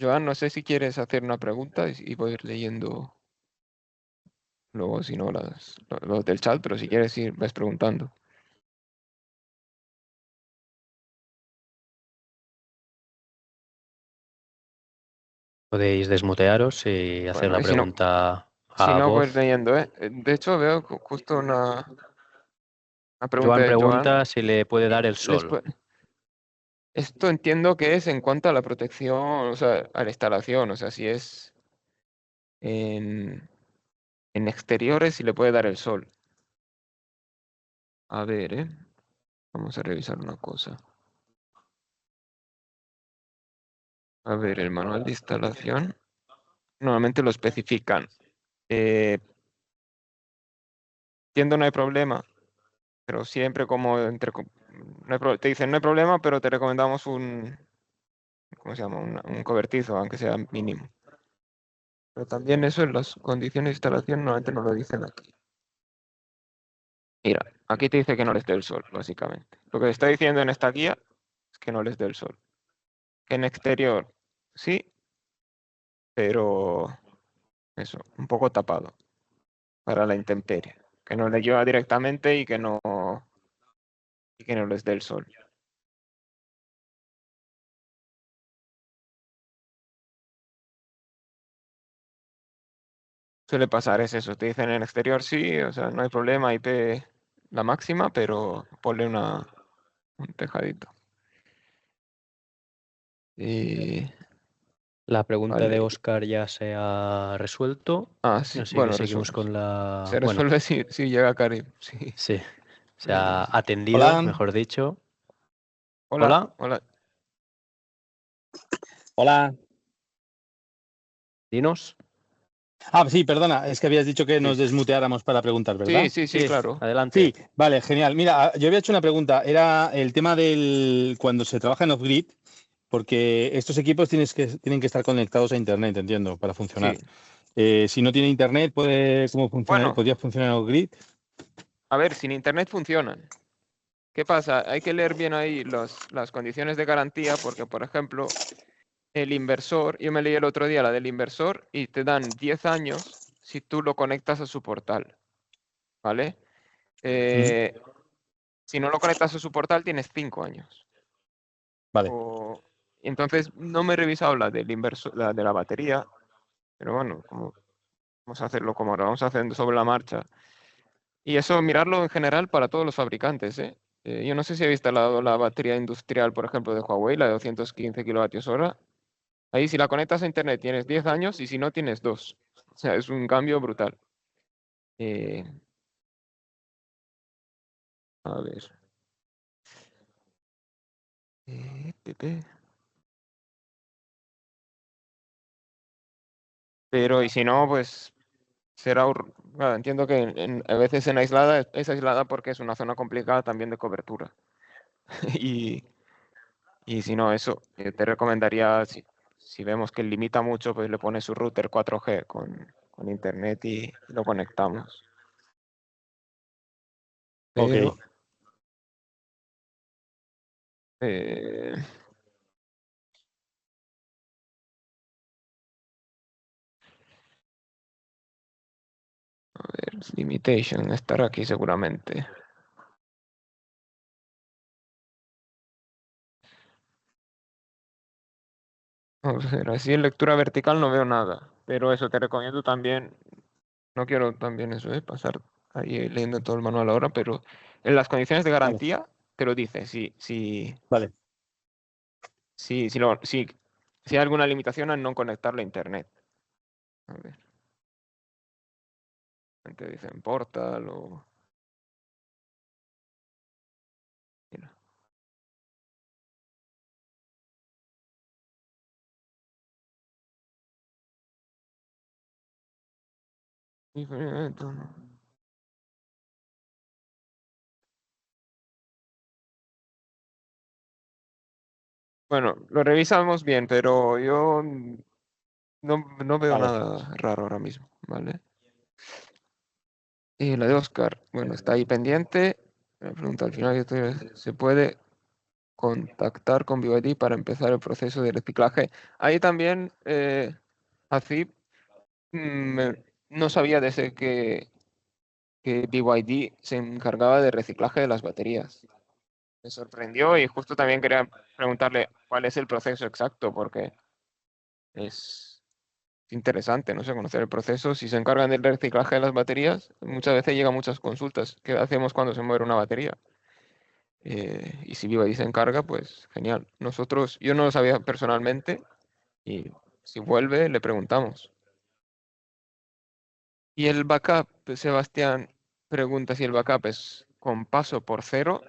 Joan, no sé si quieres hacer una pregunta y voy a ir leyendo luego, si no, los del chat, pero si quieres ir, ves preguntando. Podéis desmutearos y hacer Bueno, la y si no- pregunta Si a no, voy voz. leyendo, ¿eh? De hecho, veo justo una pregunta Joan de Joan. pregunta si le puede dar el Les sol. pu- Esto entiendo que es en cuanto a la protección, o sea, a la instalación, o sea, si es en exteriores, si le puede dar el sol. A ver, vamos a revisar una cosa. A ver, el manual de instalación normalmente lo especifican. Entiendo, no hay problema, pero siempre como te dicen no hay problema, pero te recomendamos ¿cómo se llama? Un cobertizo, aunque sea mínimo. Pero también eso en las condiciones de instalación normalmente no lo dicen aquí. Mira, aquí te dice que no les dé el sol, básicamente. Lo que te está diciendo en esta guía es que no les dé el sol. Que en exterior sí, pero eso, un poco tapado para la intemperie. Que no le llueva directamente y que no les dé el sol. Suele pasar, es eso. Te dicen en exterior sí, o sea, no hay problema, IP la máxima, pero ponle un tejadito. La pregunta Vale. de Oscar ya se ha resuelto. Sí, Así bueno, que seguimos con la... se Bueno, resuelve si llega Karim, sí. sí, se ha atendido, Hola. mejor dicho. Hola. Hola. Dinos. Sí, perdona, es que habías dicho que nos desmuteáramos para preguntar, ¿verdad? Sí, claro. Adelante. Sí, vale, genial. Mira, yo había hecho una pregunta, era el tema del cuando se trabaja en off-grid, porque estos equipos tienen que estar conectados a Internet, entiendo, para funcionar. Sí. Si no tiene Internet, ¿cómo funciona? Bueno. ¿Podría funcionar en off-grid? A ver, sin Internet funcionan. ¿Qué pasa? Hay que leer bien ahí las condiciones de garantía porque, por ejemplo, el inversor, yo me leí el otro día la del inversor y te dan 10 años si tú lo conectas a su portal, ¿vale? Si no lo conectas a su portal tienes 5 años. Vale. Entonces no me he revisado la del inversor, la de la batería, pero bueno, vamos a hacerlo como ahora, vamos haciendo sobre la marcha. Y eso mirarlo en general para todos los fabricantes, ¿eh? Yo no sé si habéis instalado la batería industrial, por ejemplo, de Huawei, la de 215 kWh. Ahí si la conectas a internet tienes 10 años y si no tienes 2. O sea, es un cambio brutal. A ver. Pero y si no, pues será... Bueno, entiendo que a veces en aislada es aislada porque es una zona complicada también de cobertura. Y si no, eso, te recomendaría, si vemos que limita mucho, pues le pones su router 4G con internet y lo conectamos. Ok. Pero, eh, a ver, limitation, estará aquí seguramente. Vamos a ver, así en lectura vertical no veo nada, pero eso te recomiendo también, no quiero también eso, pasar ahí leyendo todo el manual ahora, pero en las condiciones de garantía te lo dice, Vale. si hay alguna limitación al no conectarlo a internet. A ver. Te dicen Portal o... Mira. Bueno, lo revisamos bien, pero yo no veo Vale. nada raro ahora mismo, ¿vale? Y la de Oscar, bueno, está ahí pendiente. Me pregunta al final, ¿se puede contactar con BYD para empezar el proceso de reciclaje? Ahí también, ACIP, no sabía desde que BYD se encargaba de reciclaje de las baterías. Me sorprendió y justo también quería preguntarle cuál es el proceso exacto, porque es interesante, no sé, conocer el proceso. Si se encargan del reciclaje de las baterías, muchas veces llegan muchas consultas. ¿Qué hacemos cuando se muere una batería? Y si BYD se encarga, pues genial. Yo no lo sabía personalmente y si vuelve, le preguntamos. Y el backup, Sebastián pregunta si el backup es con paso por 0.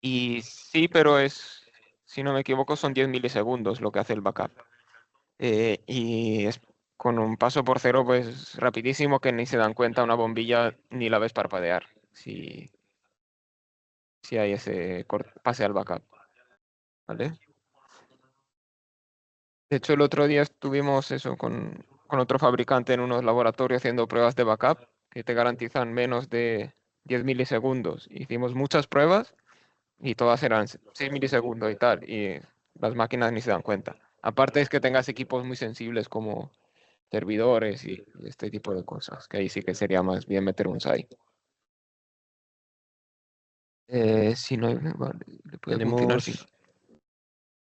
Y sí, pero si no me equivoco, son 10 milisegundos lo que hace el backup. Y es con un paso por 0, pues rapidísimo, que ni se dan cuenta una bombilla ni la ves parpadear. Si hay ese pase al backup. ¿Vale? De hecho, el otro día estuvimos eso con otro fabricante en unos laboratorios haciendo pruebas de backup que te garantizan menos de 10 milisegundos. Hicimos muchas pruebas y todas eran 6 milisegundos y tal, y las máquinas ni se dan cuenta. Aparte es que tengas equipos muy sensibles como servidores y este tipo de cosas, que ahí sí que sería más bien meter un SAI. Si no, vale, le puede funcionar sin...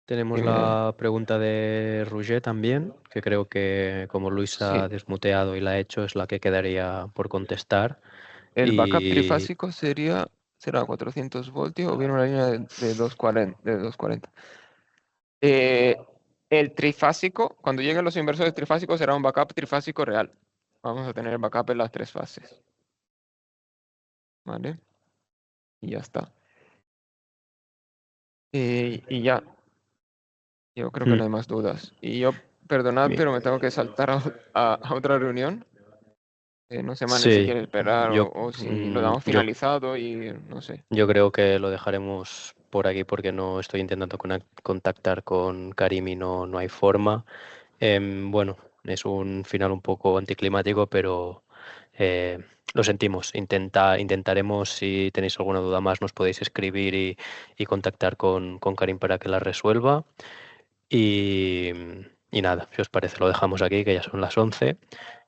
Tenemos Dime. la pregunta de Roger también, que creo que como Luis ha Sí. desmuteado y la ha hecho, es la que quedaría por contestar. El backup Y trifásico será 400 voltios o bien una línea de 240. El trifásico, cuando lleguen los inversores trifásicos, será un backup trifásico real. Vamos a tener backup en las 3 fases. ¿Vale? Y ya está. Y ya. Yo creo que no hay más dudas. Y yo, perdonad, Bien. pero me tengo que saltar a otra reunión. No sé, Manel, si Sí, quieres esperar yo, o si lo damos finalizado y no sé. yo creo que lo dejaremos por aquí porque no estoy intentando contactar con Karim y no hay forma. Bueno, es un final un poco anticlimático, pero lo sentimos. Intentaremos, si tenéis alguna duda más, nos podéis escribir y contactar con Karim para que la resuelva. Y, y nada, si os parece, lo dejamos aquí, que ya son las 11.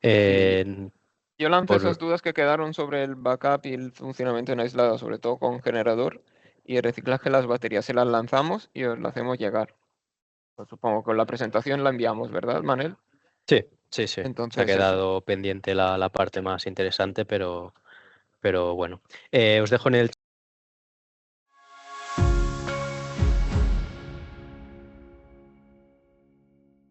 Sí. Yo lanzo esas Por, dudas que quedaron sobre el backup y el funcionamiento en aislado, sobre todo con generador y el reciclaje de las baterías. Se las lanzamos y os las hacemos llegar. Pues supongo que con la presentación la enviamos, ¿verdad, Manel? sí, sí, sí. Se ha Entonces eso. quedado pendiente la parte más interesante, pero bueno. Os dejo en el